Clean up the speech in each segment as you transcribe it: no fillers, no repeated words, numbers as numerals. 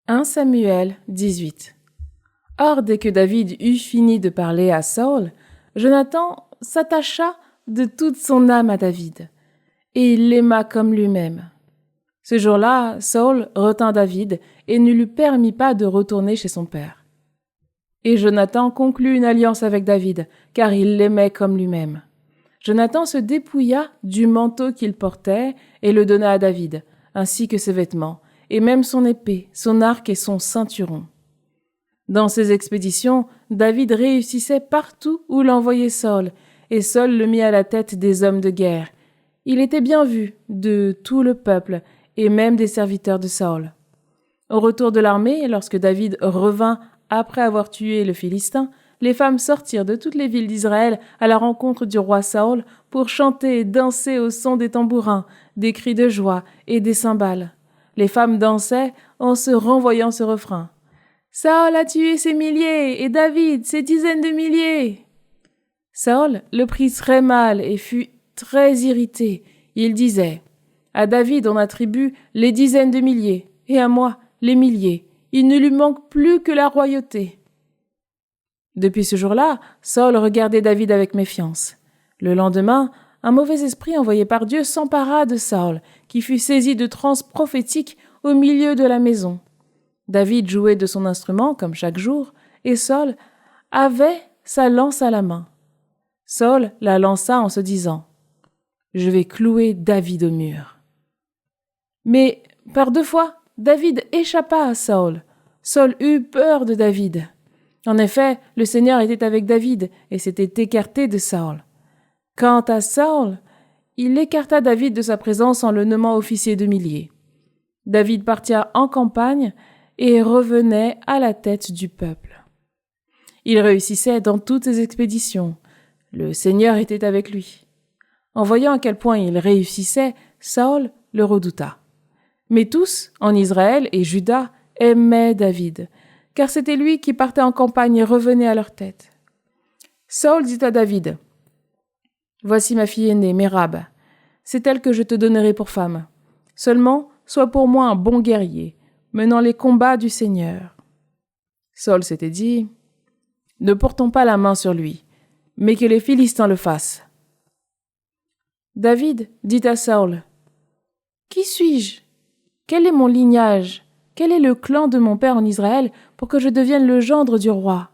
1 Samuel 18. Or, dès que David eut fini de parler à Saül, Jonathan s'attacha de toute son âme à David, et il l'aima comme lui-même. Ce jour-là, Saül retint David et ne lui permit pas de retourner chez son père. Et Jonathan conclut une alliance avec David, car il l'aimait comme lui-même. Jonathan se dépouilla du manteau qu'il portait et le donna à David, ainsi que ses vêtements, et même son épée, son arc et son ceinturon. Dans ses expéditions, David réussissait partout où l'envoyait Saül, et Saül le mit à la tête des hommes de guerre. Il était bien vu de tout le peuple, et même des serviteurs de Saül. Au retour de l'armée, lorsque David revint après avoir tué le Philistin, les femmes sortirent de toutes les villes d'Israël à la rencontre du roi Saül pour chanter et danser au son des tambourins, des cris de joie et des cymbales. Les femmes dansaient en se renvoyant ce refrain. « Saül a tué ses milliers et David ses dizaines de milliers !» Saül le prit très mal et fut très irrité. Il disait « À David on attribue les dizaines de milliers et à moi les milliers. Il ne lui manque plus que la royauté. » Depuis ce jour-là, Saül regardait David avec méfiance. Le lendemain, un mauvais esprit envoyé par Dieu s'empara de Saül, qui fut saisi de transes prophétiques au milieu de la maison. David jouait de son instrument, comme chaque jour, et Saül avait sa lance à la main. Saül la lança en se disant « Je vais clouer David au mur. » Mais, par 2 fois, David échappa à Saül. Saül eut peur de David. En effet, le Seigneur était avec David et s'était écarté de Saül. Quant à Saül, il écarta David de sa présence en le nommant officier de milliers. David partit en campagne et revenait à la tête du peuple. Il réussissait dans toutes ses expéditions. Le Seigneur était avec lui. En voyant à quel point il réussissait, Saül le redouta. Mais tous, en Israël et Juda, aimaient David, car c'était lui qui partait en campagne et revenait à leur tête. Saül dit à David, « Voici ma fille aînée, Mérab. C'est elle que je te donnerai pour femme. Seulement, sois pour moi un bon guerrier, menant les combats du Seigneur. » Saül s'était dit, « Ne portons pas la main sur lui, mais que les Philistins le fassent. » David dit à Saül, « Qui suis-je? Quel est mon lignage? Quel est le clan de mon père en Israël pour que je devienne le gendre du roi? »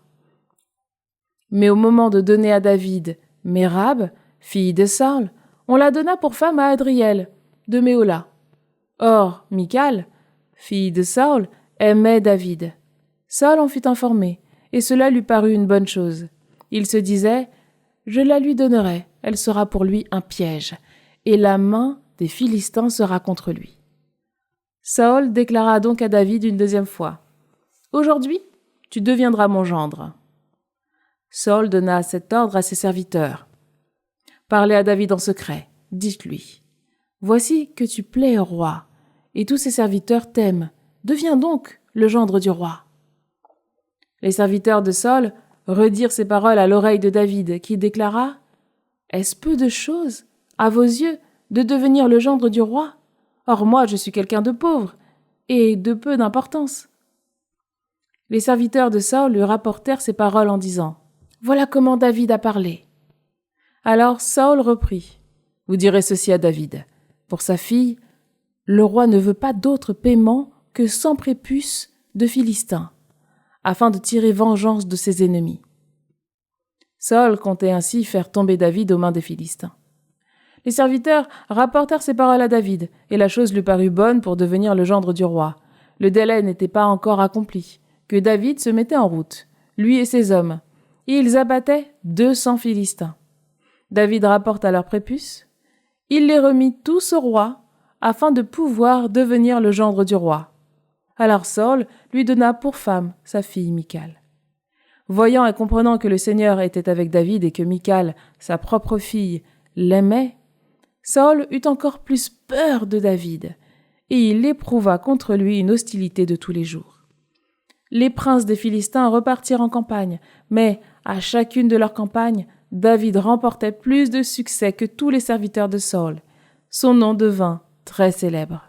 Mais au moment de donner à David Mérab, fille de Saül, on la donna pour femme à Adriel, de Méhola. Or, Michal, fille de Saül, aimait David. Saül en fut informé, et cela lui parut une bonne chose. Il se disait, « Je la lui donnerai, elle sera pour lui un piège, et la main des Philistins sera contre lui. » Saül déclara donc à David une 2e fois, « Aujourd'hui, tu deviendras mon gendre. » Saül donna cet ordre à ses serviteurs. « Parlez à David en secret, dites-lui, « Voici que tu plais au roi, et tous ses serviteurs t'aiment. Deviens donc le gendre du roi. » Les serviteurs de Saül redirent ces paroles à l'oreille de David, qui déclara, « Est-ce peu de chose, à vos yeux, de devenir le gendre du roi? Or moi, je suis quelqu'un de pauvre, et de peu d'importance. » Les serviteurs de Saül lui rapportèrent ces paroles en disant, « Voilà comment David a parlé. » Alors Saül reprit, « Vous direz ceci à David. Pour sa fille, le roi ne veut pas d'autre paiement que 100 prépuces de Philistins, afin de tirer vengeance de ses ennemis. » Saül comptait ainsi faire tomber David aux mains des Philistins. Les serviteurs rapportèrent ces paroles à David, et la chose lui parut bonne pour devenir le gendre du roi. Le délai n'était pas encore accompli, que David se mettait en route, lui et ses hommes, et ils abattaient 200 Philistins. David rapporta leurs prépuces. Il les remit tous au roi, afin de pouvoir devenir le gendre du roi. Alors Saül lui donna pour femme sa fille Michal. Voyant et comprenant que le Seigneur était avec David et que Michal, sa propre fille, l'aimait, Saül eut encore plus peur de David, et il éprouva contre lui une hostilité de tous les jours. Les princes des Philistins repartirent en campagne, mais à chacune de leurs campagnes, David remportait plus de succès que tous les serviteurs de Saül. Son nom devint très célèbre.